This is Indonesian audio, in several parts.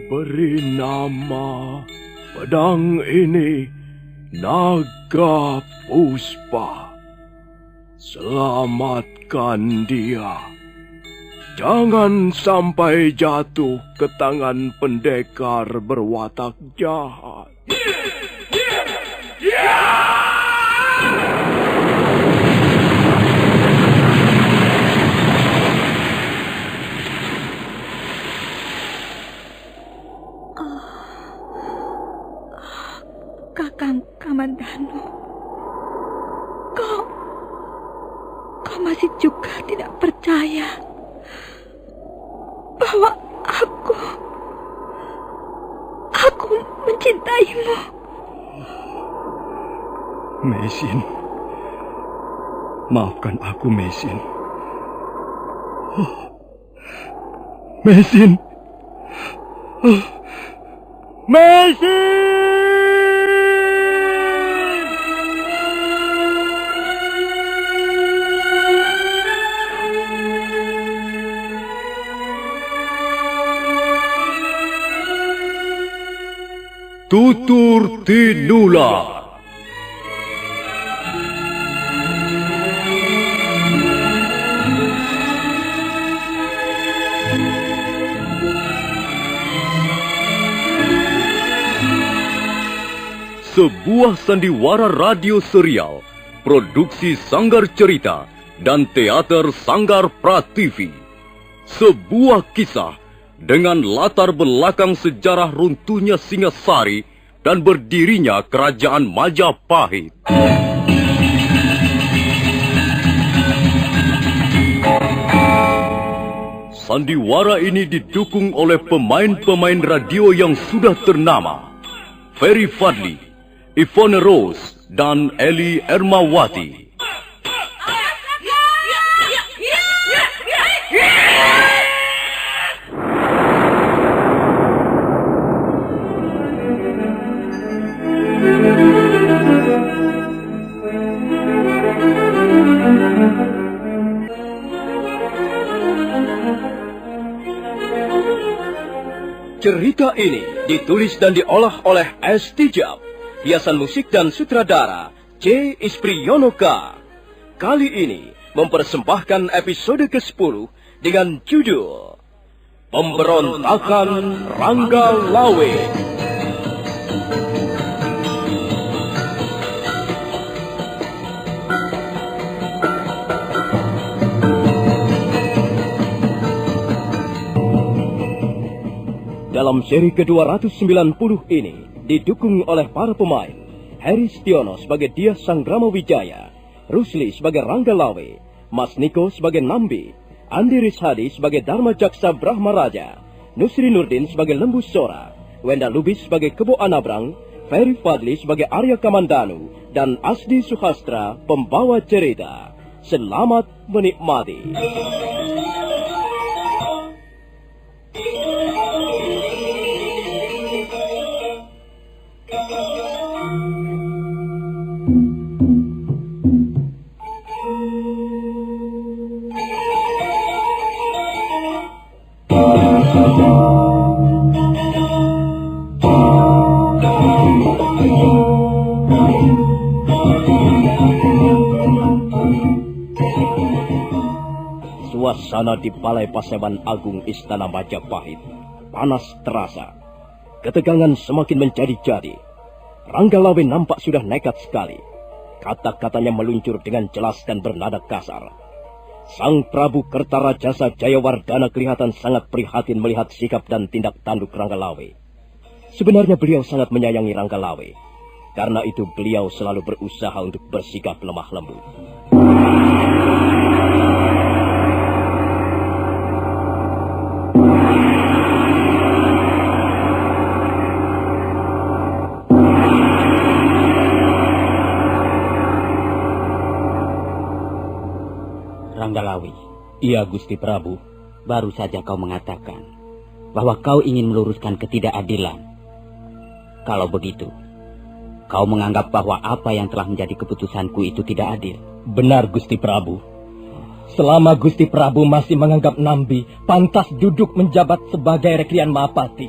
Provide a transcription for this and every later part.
Beri nama pedang ini Naga Puspa. Selamatkan dia. Jangan sampai jatuh ke tangan pendekar berwatak jahat. Kakang Kamandanu, kau masih juga tidak percaya bahwa aku mencintaimu. Mesin, maafkan aku, Mesin. Mesin, Mesin! Tutur Tinula. Sebuah sandiwara radio serial, produksi Sanggar Cerita dan teater Sanggar Prativi. Sebuah kisah dengan latar belakang sejarah runtuhnya Singasari dan berdirinya Kerajaan Majapahit. Sandiwara ini didukung oleh pemain-pemain radio yang sudah ternama. Ferry Fadli, Ivone Rose, dan Eli Ermawati. Cerita ini ditulis dan diolah oleh S. Tijab, hiasan musik dan sutradara C. Ispriyonoka. Kali ini mempersembahkan episode ke-10 dengan judul Pemberontakan Rangga Lawe. Dalam seri ke-290 ini didukung oleh para pemain Heri Stiono sebagai Diah Sanggrama Wijaya, Rusli sebagai Rangga Lawe, Mas Niko sebagai Nambi, Andi Rishadi sebagai Dharma Jaksa Brahma Raja, Nusri Nurdin sebagai Lembu Sora, Wenda Lubis sebagai Kebo Anabrang, Ferry Fadli sebagai Arya Kamandanu, dan Asdi Suhastra pembawa cerita. Selamat menikmati. Suasana di Balai Paseban Agung Istana Majapahit panas terasa. Ketegangan semakin menjadi-jadi. Rangga Lawe nampak sudah nekat sekali. Kata-katanya meluncur dengan jelas dan bernada kasar. Sang Prabu Kertarajasa Jayawardana kelihatan sangat prihatin melihat sikap dan tindak tanduk Rangga Lawe. Sebenarnya beliau sangat menyayangi Rangga Lawe. Karena itu beliau selalu berusaha untuk bersikap lemah lembut. Rangga Lawe. Iya, Gusti Prabu. Baru saja kau mengatakan bahwa kau ingin meluruskan ketidakadilan. Kalau begitu, kau menganggap bahwa apa yang telah menjadi keputusanku itu tidak adil. Benar, Gusti Prabu. Selama Gusti Prabu masih menganggap Nambi pantas duduk menjabat sebagai Reklian Mahapati,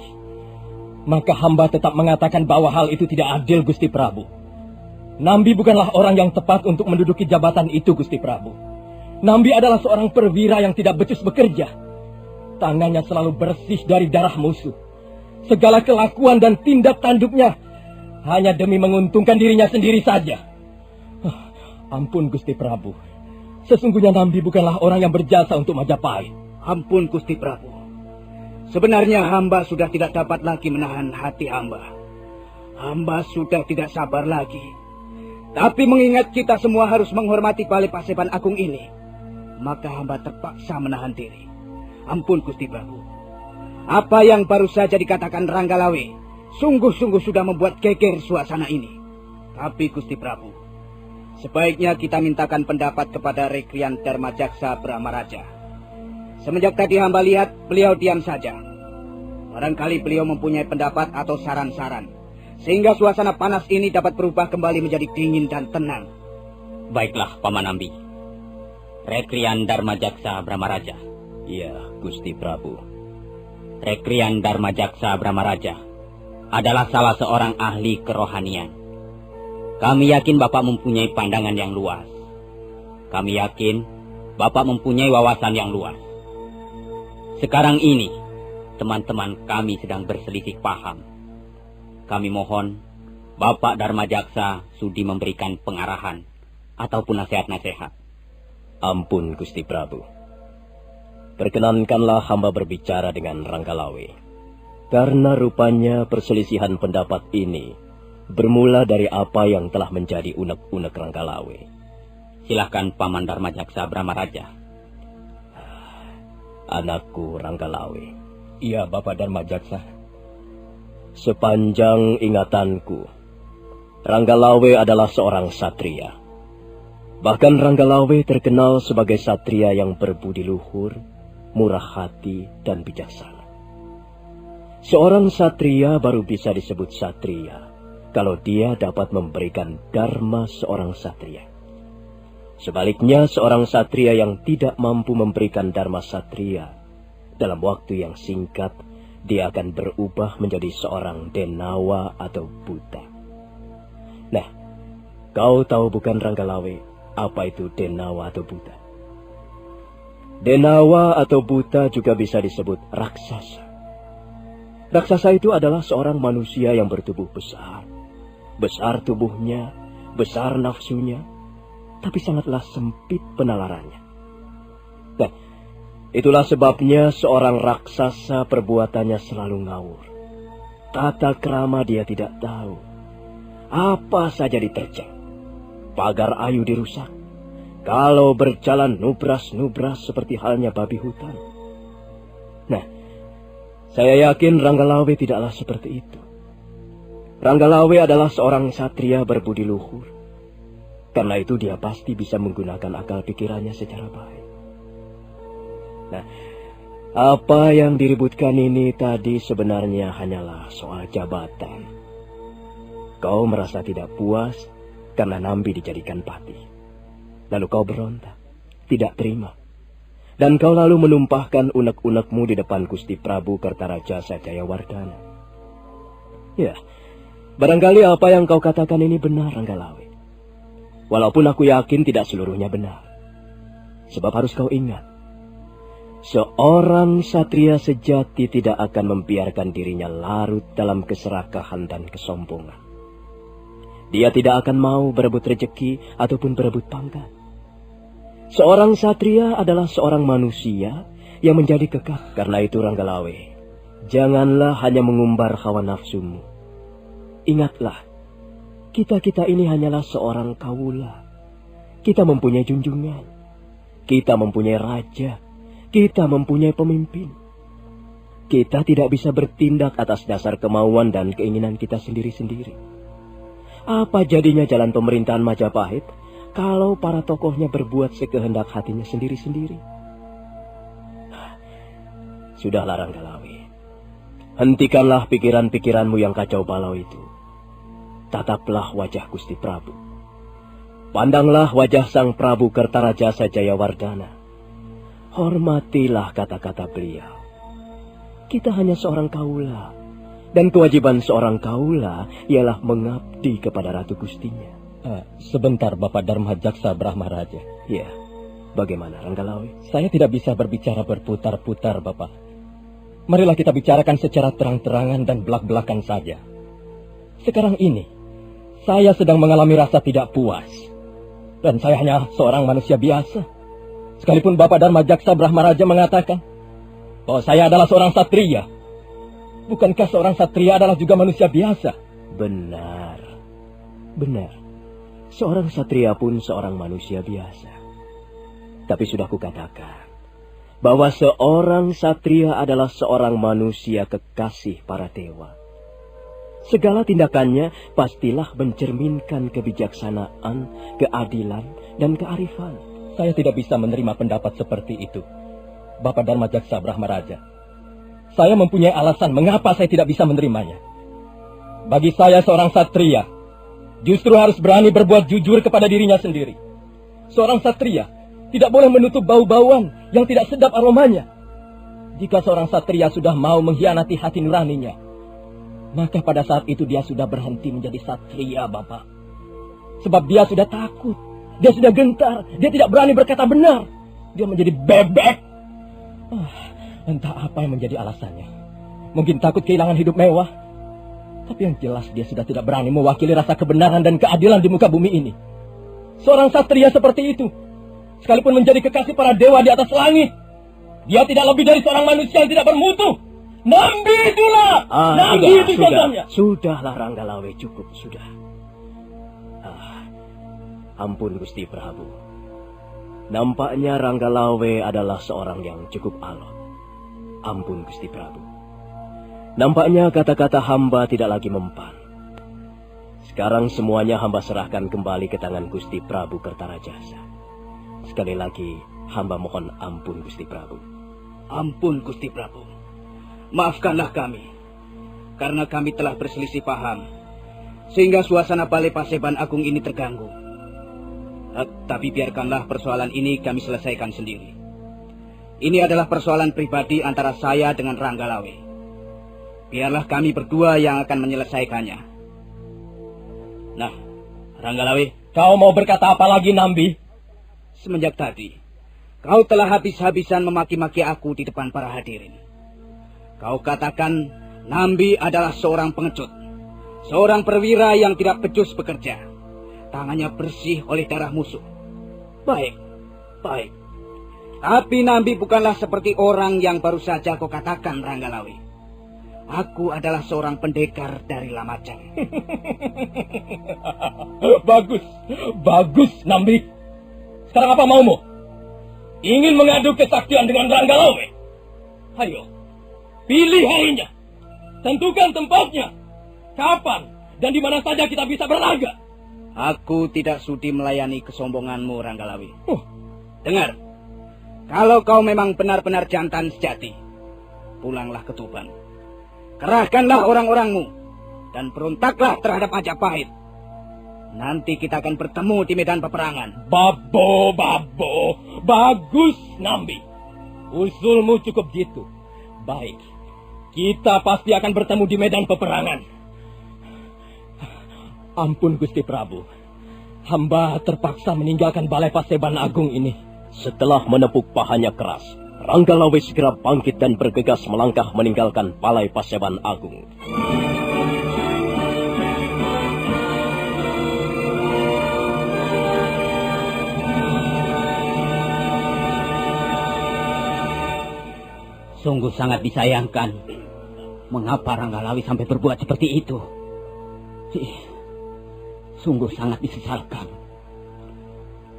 maka hamba tetap mengatakan bahwa hal itu tidak adil, Gusti Prabu. Nambi bukanlah orang yang tepat untuk menduduki jabatan itu, Gusti Prabu. Nambi adalah seorang perwira yang tidak becus bekerja. Tangannya selalu bersih dari darah musuh. Segala kelakuan dan tindak tanduknya hanya demi menguntungkan dirinya sendiri saja. Ampun, Gusti Prabu. Sesungguhnya Nambi bukanlah orang yang berjasa untuk Majapahit. Ampun, Gusti Prabu. Sebenarnya hamba sudah tidak dapat lagi menahan hati hamba. Hamba sudah tidak sabar lagi. Tapi mengingat kita semua harus menghormati Balai Paseban Agung ini, maka hamba terpaksa menahan diri. Ampun, Gusti Prabu. Apa yang baru saja dikatakan Ranggalawe sungguh-sungguh sudah membuat geger suasana ini. Tapi Gusti Prabu, sebaiknya kita mintakan pendapat kepada Rekrian Darmajaksa Brahmaraja. Semenjak tadi hamba lihat beliau diam saja. Barangkali beliau mempunyai pendapat atau saran-saran, sehingga suasana panas ini dapat berubah kembali menjadi dingin dan tenang. Baiklah, Paman Nambi. Rekrian Darmajaksa Brahmaraja. Iya, Gusti Prabu. Rekrian Darmajaksa Brahmaraja adalah salah seorang ahli kerohanian. Kami yakin Bapak mempunyai pandangan yang luas. Kami yakin Bapak mempunyai wawasan yang luas. Sekarang ini, teman-teman kami sedang berselisih paham. Kami mohon Bapak Darmajaksa sudi memberikan pengarahan ataupun nasihat-nasihat. Ampun, Gusti Prabu. Perkenankanlah hamba berbicara dengan Ranggalawe. Karena rupanya perselisihan pendapat ini bermula dari apa yang telah menjadi unek-unek Ranggalawe. Silahkan Paman Darmajaksa Brahmaraja. Anakku Ranggalawe. Iya, Bapak Darmajaksa. Sepanjang ingatanku, Ranggalawe adalah seorang satria. Bahkan Ranggalawe terkenal sebagai satria yang berbudi luhur, murah hati, dan bijaksana. Seorang satria baru bisa disebut satria kalau dia dapat memberikan dharma seorang satria. Sebaliknya, seorang satria yang tidak mampu memberikan dharma satria, dalam waktu yang singkat, dia akan berubah menjadi seorang denawa atau buta. Nah, kau tahu bukan Ranggalawe, apa itu denawa atau buta? Denawa atau buta juga bisa disebut raksasa. Raksasa itu adalah seorang manusia yang bertubuh besar. Besar tubuhnya, besar nafsunya, tapi sangatlah sempit penalarannya. Nah, itulah sebabnya seorang raksasa perbuatannya selalu ngawur. Tata krama dia tidak tahu. Apa saja diterjang. Pagar ayu dirusak. Kalau berjalan nubras-nubras seperti halnya babi hutan. Nah, saya yakin Ranggalawe tidaklah seperti itu. Ranggalawe adalah seorang satria berbudi luhur. Karena itu dia pasti bisa menggunakan akal pikirannya secara baik. Nah, apa yang diributkan ini tadi sebenarnya hanyalah soal jabatan. Kau merasa tidak puas karena Nambi dijadikan patih. Lalu kau berontak, tidak terima. Dan kau lalu menumpahkan unek-unekmu di depan Gusti Prabu Kertarajasa Jayawardhana. Ya, barangkali apa yang kau katakan ini benar, Ranggalawe. Walaupun aku yakin tidak seluruhnya benar. Sebab harus kau ingat, seorang satria sejati tidak akan membiarkan dirinya larut dalam keserakahan dan kesombongan. Dia tidak akan mau berebut rejeki ataupun berebut pangkat. Seorang satria adalah seorang manusia yang menjadi kekal. Karena itu Ranggalawe, janganlah hanya mengumbar hawa nafsumu. Ingatlah, kita ini hanyalah seorang kawula. Kita mempunyai junjungan. Kita mempunyai raja. Kita mempunyai pemimpin. Kita tidak bisa bertindak atas dasar kemauan dan keinginan kita sendiri-sendiri. Apa jadinya jalan pemerintahan Majapahit kalau para tokohnya berbuat sekehendak hatinya sendiri-sendiri? Sudahlah Ranggalawe. Hentikanlah pikiran-pikiranmu yang kacau balau itu. Tataplah wajah Gusti Prabu. Pandanglah wajah Sang Prabu Kertarajasa Jayawardhana. Hormatilah kata-kata beliau. Kita hanya seorang kawula. Dan kewajiban seorang kaula ialah mengabdi kepada Ratu Gustinya. Sebentar, Bapak Dharma Jaksa Brahma Raja. Ya, bagaimana Ranggalawe? Saya tidak bisa berbicara berputar-putar, Bapak. Marilah kita bicarakan secara terang-terangan dan belak-belakan saja. Sekarang ini, saya sedang mengalami rasa tidak puas. Dan saya hanya seorang manusia biasa. Sekalipun Bapak Dharma Jaksa Brahma Raja mengatakan bahwa saya adalah seorang satria. Bukankah seorang satria adalah juga manusia biasa? Benar. Benar. Seorang satria pun seorang manusia biasa. Tapi sudah kukatakan bahwa seorang satria adalah seorang manusia kekasih para dewa. Segala tindakannya pastilah mencerminkan kebijaksanaan, keadilan, dan kearifan. Saya tidak bisa menerima pendapat seperti itu, Bapak Dharma Jaksa Brahma Raja. Saya mempunyai alasan mengapa saya tidak bisa menerimanya. Bagi saya seorang satria justru harus berani berbuat jujur kepada dirinya sendiri. Seorang satria tidak boleh menutup bau-bauan yang tidak sedap aromanya. Jika seorang satria sudah mau mengkhianati hati nuraninya, maka pada saat itu dia sudah berhenti menjadi satria, Bapak. Sebab dia sudah takut, dia sudah gentar, dia tidak berani berkata benar. Dia menjadi bebek. Entah apa yang menjadi alasannya. Mungkin takut kehilangan hidup mewah. Tapi yang jelas dia sudah tidak berani mewakili rasa kebenaran dan keadilan di muka bumi ini. Seorang satria seperti itu, sekalipun menjadi kekasih para dewa di atas langit, dia tidak lebih dari seorang manusia yang tidak bermutu. Nambi itulah! Nambi itu contohnya! Sudahlah Ranggalawe, cukup, sudah. Ampun Gusti Prabu. Nampaknya Ranggalawe adalah seorang yang cukup alot. Ampun Gusti Prabu. Nampaknya kata-kata hamba tidak lagi mempan. Sekarang semuanya hamba serahkan kembali ke tangan Gusti Prabu Kertarajasa. Sekali lagi hamba mohon ampun Gusti Prabu. Ampun Gusti Prabu. Maafkanlah kami, karena kami telah berselisih paham, sehingga suasana Balai Paseban Agung ini terganggu. Tapi biarkanlah persoalan ini kami selesaikan sendiri. Ini adalah persoalan pribadi antara saya dengan Ranggalawe. Biarlah kami berdua yang akan menyelesaikannya. Nah, Ranggalawe, kau mau berkata apa lagi, Nambi? Semenjak tadi, kau telah habis-habisan memaki-maki aku di depan para hadirin. Kau katakan Nambi adalah seorang pengecut, seorang perwira yang tidak becus bekerja. Tangannya bersih oleh darah musuh. Baik, baik. Tapi Nambi bukanlah seperti orang yang baru saja kau katakan, Ranggalawe. Aku adalah seorang pendekar dari Lamajang. Bagus, bagus, Nambi. Sekarang apa maumu? Ingin mengadu kesaktian dengan Ranggalawe? Ayo, pilih harinya. Tentukan tempatnya. Kapan dan di mana saja kita bisa berlaga. Aku tidak sudi melayani kesombonganmu, Ranggalawe. Dengar. Kalau kau memang benar-benar jantan sejati, pulanglah ke Tuban. Kerahkanlah orang-orangmu dan berontaklah terhadap Majapahit. Nanti kita akan bertemu di medan peperangan. Babo. Bagus, Nambi. Usulmu cukup gitu. Baik. Kita pasti akan bertemu di medan peperangan. Ampun Gusti Prabu. Hamba terpaksa meninggalkan Balai Paseban Agung ini. Setelah menepuk pahanya keras, Ranggalawe segera bangkit dan bergegas melangkah meninggalkan Balai Paseban Agung. Sungguh sangat disayangkan. Mengapa Ranggalawe sampai berbuat seperti itu? Sungguh sangat disesalkan.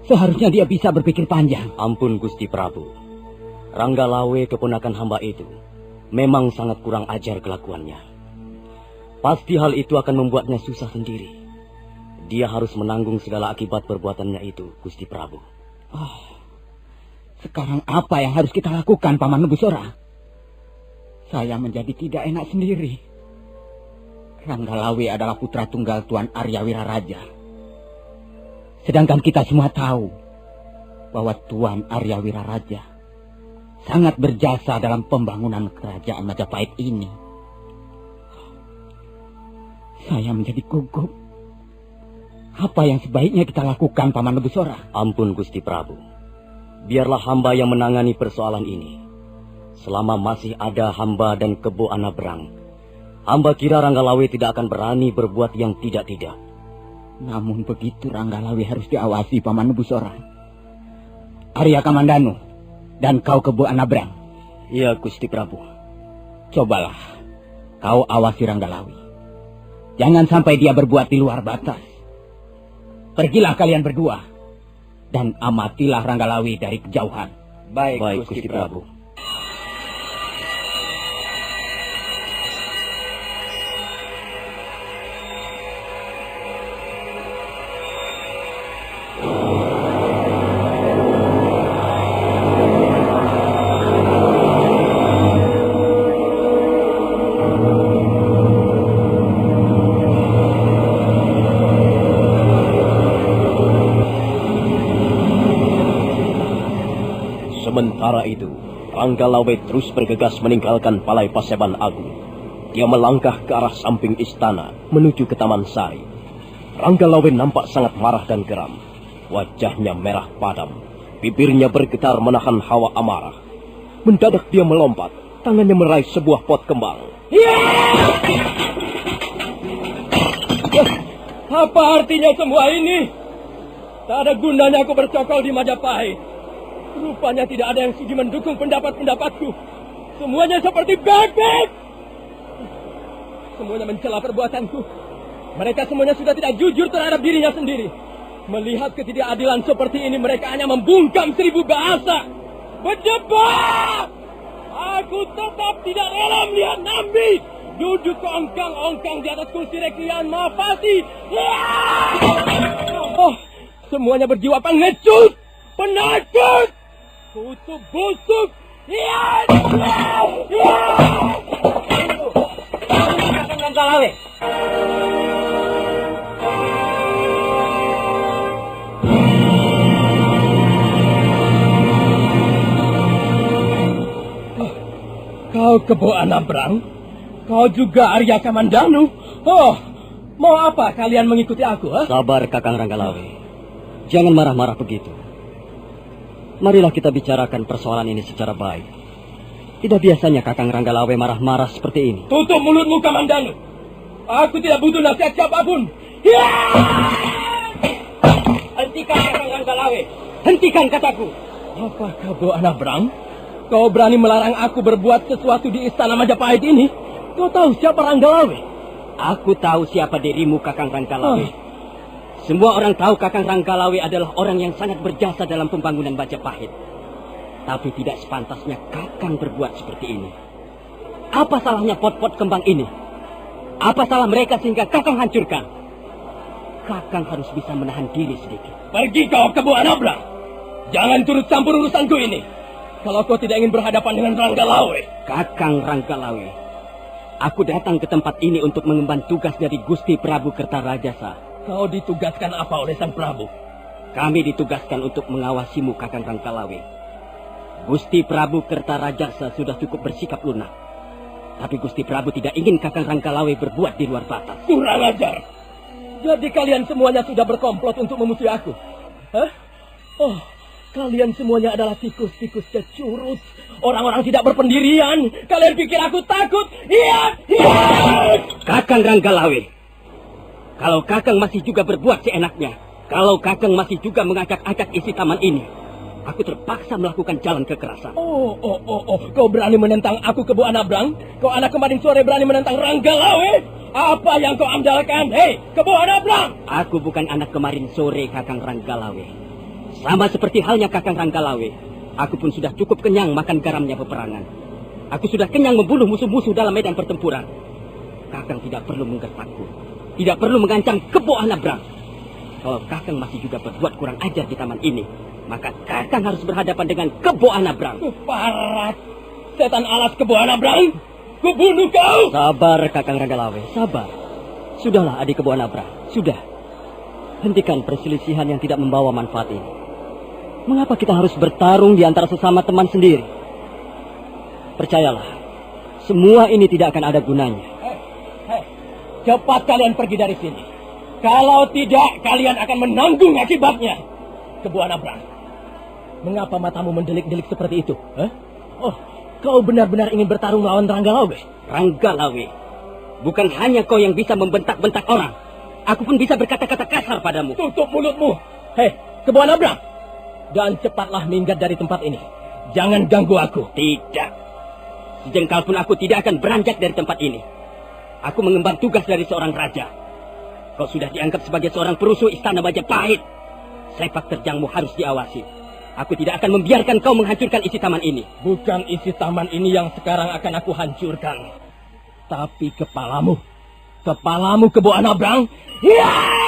Seharusnya dia bisa berpikir panjang. Ampun Gusti Prabu. Ranggalawe keponakan hamba itu memang sangat kurang ajar kelakuannya. Pasti hal itu akan membuatnya susah sendiri. Dia harus menanggung segala akibat perbuatannya itu, Gusti Prabu. Sekarang apa yang harus kita lakukan, Paman Nubusora? Saya menjadi tidak enak sendiri. Ranggalawe adalah putra tunggal Tuan Arya Wiraraja. Sedangkan kita semua tahu bahwa Tuan Arya Wiraraja sangat berjasa dalam pembangunan kerajaan Majapahit ini. Saya menjadi gugup. Apa yang sebaiknya kita lakukan, Paman Nebusora? Ampun Gusti Prabu. Biarlah hamba yang menangani persoalan ini. Selama masih ada hamba dan Kebo Anabrang, hamba kira Ranggalawe tidak akan berani berbuat yang tidak-tidak. Namun begitu Ranggalawe harus diawasi, Paman Nebusora. Arya Kamandanu dan kau Kebo Anabrang. Iya Gusti Prabu. Cobalah kau awasi Ranggalawe. Jangan sampai dia berbuat di luar batas. Pergilah kalian berdua dan amatilah Ranggalawe dari kejauhan. Baik Gusti Prabu. Sementara itu, Ranggalawe terus bergegas meninggalkan Balai Paseban Agung. Dia melangkah ke arah samping istana menuju ke Taman Sari. Ranggalawe nampak sangat marah dan geram. Wajahnya merah padam, bibirnya bergetar menahan hawa amarah. Mendadak dia melompat, tangannya meraih sebuah pot kembang. Apa artinya semua ini? Tak ada gunanya aku bercokol di Majapahit. Rupanya tidak ada yang sudi mendukung pendapat-pendapatku. Semuanya seperti bebek. Semuanya mencela perbuatanku. Mereka semuanya sudah tidak jujur terhadap dirinya sendiri. Melihat ketidakadilan seperti ini, mereka hanya membungkam 1000 bahasa. Berdebat! Aku tetap tidak rela melihat Nambi duduk keongkang-ongkang di atas kursi Rekrian Mahapati. Oh, semuanya berjiwa pengecut, penakut, kutu busuk. Ranggalawe. Kau Kebo Anabrang? Kau juga Arya Kamandanu? Oh, mau apa kalian mengikuti aku? Sabar Kakang Ranggalawe. Jangan marah-marah begitu. Marilah kita bicarakan persoalan ini secara baik. Tidak biasanya Kakang Ranggalawe marah-marah seperti ini. Tutup mulutmu, Kamandanu. Aku tidak butuh nasihat siapapun. Hentikan Kakang Ranggalawe. Hentikan kataku. Apa Kebo Anabrang? Kau berani melarang aku berbuat sesuatu di istana Majapahit ini? Kau tahu siapa Ranggalawe? Aku tahu siapa dirimu, Kakang Ranggalawe. Semua orang tahu Kakang Ranggalawe adalah orang yang sangat berjasa dalam pembangunan Majapahit. Tapi tidak sepantasnya Kakang berbuat seperti ini. Apa salahnya pot-pot kembang ini? Apa salah mereka sehingga Kakang hancurkan? Kakang harus bisa menahan diri sedikit. Pergi kau Kebo Anabrang. Jangan turut campur urusanku ini. Kalau kau tidak ingin berhadapan dengan Ranggalawe. Kakang Ranggalawe, aku datang ke tempat ini untuk mengemban tugas dari Gusti Prabu Kertarajasa. Kau ditugaskan apa oleh Sang Prabu? Kami ditugaskan untuk mengawasimu, Kakang Ranggalawe. Gusti Prabu Kertarajasa sudah cukup bersikap lunak. Tapi Gusti Prabu tidak ingin Kakang Ranggalawe berbuat di luar batas. Kurang ajar. Jadi kalian semuanya sudah berkomplot untuk memusuhi aku? Hah? Oh, kalian semuanya adalah tikus-tikus kecurut. Orang-orang tidak berpendirian. Kalian pikir aku takut? Iya! Kakang Ranggalawe, kalau Kakang masih juga berbuat seenaknya, kalau Kakang masih juga mengacak-acak isi taman ini, aku terpaksa melakukan jalan kekerasan. Oh, kau berani menentang aku Kebo Anabrang? Kau anak kemarin sore berani menentang Ranggalawe? Apa yang kau andalkan? Hei, Kebo Anabrang! Aku bukan anak kemarin sore, Kakang Ranggalawe. Sama seperti halnya Kakang Ranggalawe, aku pun sudah cukup kenyang makan garamnya peperangan. Aku sudah kenyang membunuh musuh-musuh dalam medan pertempuran. Kakang tidak perlu menggertakku, tidak perlu mengancam Kebo Anabrang. Kalau Kakang masih juga berbuat kurang ajar di taman ini, maka Kakang harus berhadapan dengan Kebo Anabrang. Parat, setan alas Kebo Anabrang, kubunuh kau! Sabar Kakang Ranggalawe, sabar. Sudahlah adik Kebo Anabrang, sudah. Hentikan perselisihan yang tidak membawa manfaat ini. Mengapa kita harus bertarung di antara sesama teman sendiri? Percayalah, semua ini tidak akan ada gunanya. Cepat kalian pergi dari sini. Kalau tidak, kalian akan menanggung akibatnya. Kebuana Brang, mengapa matamu mendelik-delik seperti itu? Hah? Oh, kau benar-benar ingin bertarung melawan Ranggalawe? Ranggalawe, bukan hanya kau yang bisa membentak-bentak orang. Aku pun bisa berkata-kata kasar padamu. Tutup mulutmu. Hei, Kebuana Brang. Dan cepatlah minggat dari tempat ini. Jangan ganggu aku. Tidak. Sejengkal pun aku tidak akan beranjak dari tempat ini. Aku mengemban tugas dari seorang raja. Kau sudah dianggap sebagai seorang perusuh istana Majapahit. Sepak terjangmu harus diawasi. Aku tidak akan membiarkan kau menghancurkan isi taman ini. Bukan isi taman ini yang sekarang akan aku hancurkan. Tapi kepalamu. Kepalamu, Kebuana Brang. Ya!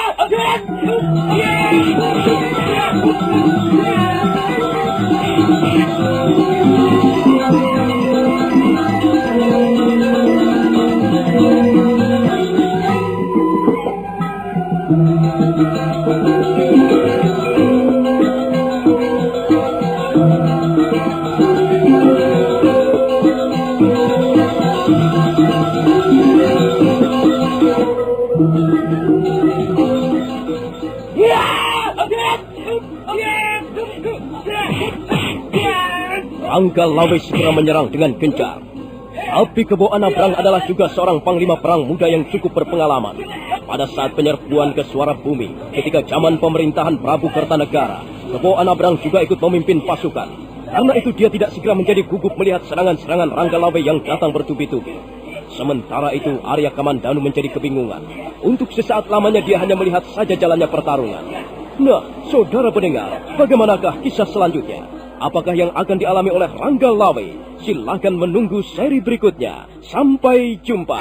Ranggalawe segera menyerang dengan gencar. Tapi Kebuana Brang adalah juga seorang panglima perang muda yang cukup berpengalaman. Pada saat penyerbuan ke Suara Bumi, ketika zaman pemerintahan Prabu Kertanegara, Kebuana Brang juga ikut memimpin pasukan. Karena itu dia tidak segera menjadi gugup melihat serangan-serangan Ranggalawe yang datang bertubi-tubi. Sementara itu Arya Kamandanu menjadi kebingungan. Untuk sesaat lamanya dia hanya melihat saja jalannya pertarungan. Nah, saudara pendengar, bagaimanakah kisah selanjutnya? Apakah yang akan dialami oleh Ranggalawe? Silakan menunggu seri berikutnya. Sampai jumpa.